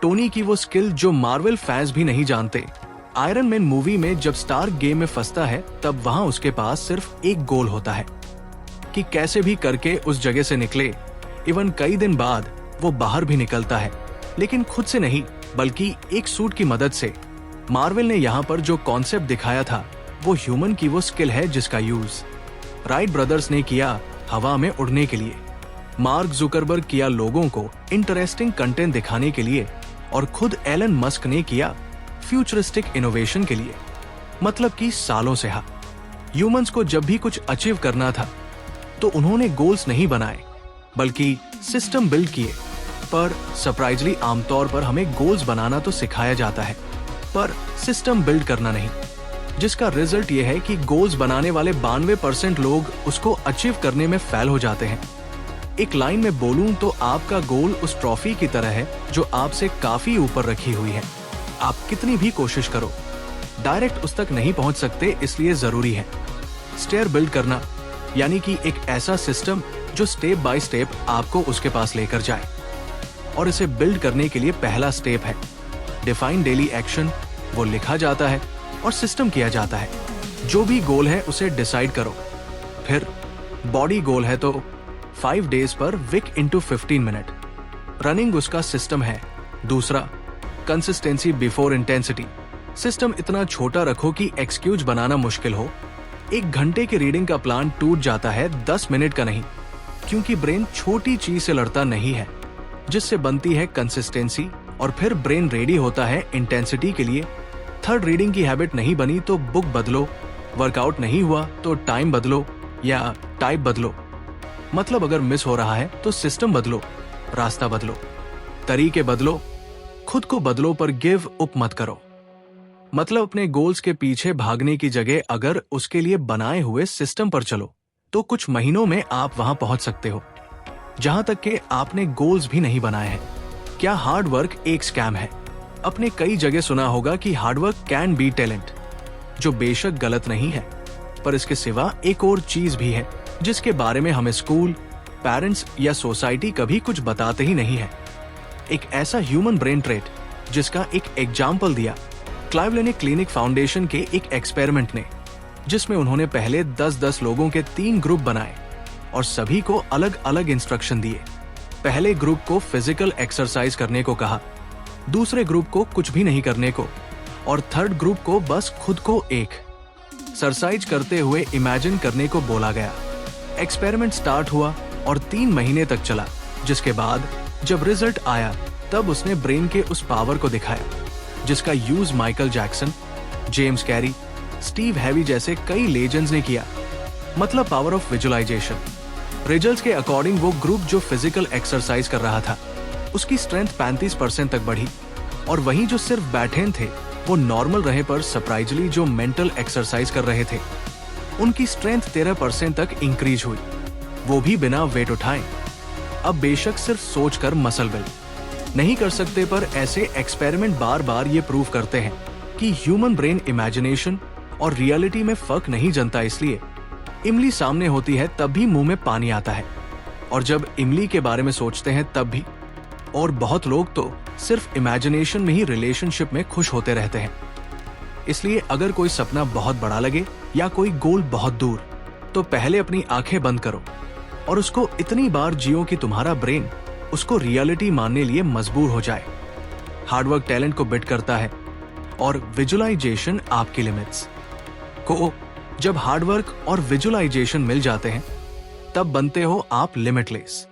Tony की वो skill जो मार्वल फैंस भी नहीं जानते। आयरन मैन मूवी में जब स्टार्क गेम में फंसता है तब वहां उसके पास सिर्फ एक गोल होता है कि कैसे भी करके उस जगह से निकले। इवन कई दिन बाद वो बाहर भी निकलता है, लेकिन खुद से नहीं बल्कि एक सूट की मदद से। मार्वल ने यहाँ पर जो कॉन्सेप्ट दिखाया था वो ह्यूमन की वो स्किल है जिसका यूज राइट ब्रदर्स ने किया हवा में उड़ने के लिए, मार्क जुकरबर्ग किया लोगों को इंटरेस्टिंग कंटेंट दिखाने के लिए, और खुद एलन मस्क ने किया फ्यूचरिस्टिक इनोवेशन के लिए। मतलब कि सालों से ह्यूमंस को जब भी कुछ अचीव करना था तो उन्होंने गोल्स नहीं बनाए बल्कि सिस्टम बिल्ड किए। पर सरप्राइजली आमतौर पर हमें गोल्स बनाना तो सिखाया जाता है पर सिस्टम बिल्ड करना नहीं, जिसका रिजल्ट ये है कि गोल्स बनाने वाले 92% लोग उसको अचीव करने में फेल हो जाते हैं। एक लाइन में बोलूं तो आपका गोल उस ट्रॉफी की तरह है जो आपसे काफी ऊपर रखी हुई है। आप कितनी भी कोशिश करो डायरेक्ट उस तक नहीं पहुंच सकते, इसलिए जरूरी है स्टेयर बिल्ड करना, यानी कि एक ऐसा सिस्टम जो स्टेप बाय स्टेप आपको उसके पास लेकर जाए। और इसे बिल्ड करने के लिए पहला स्टेप है डिफाइन डेली एक्शन। वो लिखा जाता है और सिस्टम किया जाता है। जो भी गोल है उसे डिसाइड करो। फिर बॉडी गोल है तो 5 डेज पर विक इंटू 15 मिनट, रनिंग उसका सिस्टम है। दूसरा कंसिस्टेंसी बिफोर इंटेंसिटी। सिस्टम इतना छोटा रखो कि एक्सक्यूज बनाना मुश्किल हो। 1 घंटे की रीडिंग का प्लान टूट जाता है 10 मिनट का नहीं, क्योंकि ब्रेन छोटी चीज से लड़ता नहीं है, जिससे बनती है कंसिस्टेंसी और फिर ब्रेन रेडी होता है इंटेंसिटी के लिए। 3rd रीडिंग की हैबिट नहीं बनी तो बुक बदलो, वर्कआउट नहीं हुआ तो टाइम बदलो या टाइप बदलो। मतलब अगर मिस हो रहा है तो सिस्टम बदलो, रास्ता बदलो, तरीके बदलो, खुद को बदलो पर गिव अप मत करो। मतलब अपने गोल्स के पीछे भागने की जगह अगर उसके लिए बनाए हुए सिस्टम पर चलो तो कुछ महीनों में आप वहां पहुंच सकते हो जहां तक कि आपने गोल्स भी नहीं बनाए हैं। क्या हार्ड वर्क एक स्कैम है? आपने कई जगह सुना होगा कि hard work can be talent, जो बेशक गलत नहीं है, पर इसके सिवा एक और चीज भी है जिसके बारे में हमें स्कूल, पेरेंट्स या सोसाइटी कभी कुछ बताते ही नहीं है। एक ऐसा ह्यूमन ब्रेन ट्रेट जिसका एक एग्जाम्पल दिया क्लाइवलैंड क्लिनिक फाउंडेशन के एक एक्सपेरिमेंट ने, जिसमें उन्होंने पहले 10-10 लोगों के 3 ग्रुप बनाए और सभी को अलग अलग इंस्ट्रक्शन दिए। पहले ग्रुप को फिजिकल एक्सरसाइज करने को कहा, दूसरे ग्रुप को कुछ भी नहीं करने को, और 3rd ग्रुप को बस खुद को एक्सरसाइज करते हुए इमेजिन करने को बोला गया। एक्सपेरिमेंट स्टार्ट हुआ और 3 महीने तक चला, जिसके बाद जब रिजल्ट आया तब उसने ब्रेन के उस पावर को दिखाया जिसका use Michael Jackson, James carry, Steve heavy जैसे कई लेजेंड्स ने किया। मतलब पावर ऑफ विजुअलाइजेशन। रिजल्ट्स के अकॉर्डिंग वो ग्रुप जो फिजिकल एक्सरसाइज कर रहा था उसकी स्ट्रेंथ 35% तक बढ़ी, और वहीं जो सिर्फ बैठे थे वो नॉर्मल रहे, पर सरप्राइजली जो मेंटल एक्सरसाइज कर रहे थे उनकी स्ट्रेंथ 13% तक इंक्रीज हुई, वो भी बिना वेट उठाए। अब बेशक सिर्फ सोचकर मसल बिल्ड नहीं कर सकते, पर ऐसे एक्सपेरिमेंट बार बार ये प्रूव करते हैं कि ह्यूमन ब्रेन इमेजिनेशन और रियलिटी में फर्क नहीं जानता। इसलिए इमली सामने होती है तब भी मुंह में पानी आता है, और जब इमली के बारे में सोचते हैं तब भी। और बहुत लोग तो सिर्फ इमेजिनेशन में ही रिलेशनशिप में खुश होते रहते हैं। इसलिए अगर कोई सपना बहुत बड़ा लगे या कोई गोल बहुत दूर, तो पहले अपनी आंखें बंद करो और उसको इतनी बार जियो कि तुम्हारा ब्रेन उसको रियलिटी मानने लिए मजबूर हो जाए। हार्डवर्क टैलेंट को बिट करता है और विजुअलाइजेशन आपकी लिमिट्स को। जब हार्डवर्क और विजुअलाइजेशन मिल जाते हैं तब बनते हो आप लिमिटलेस।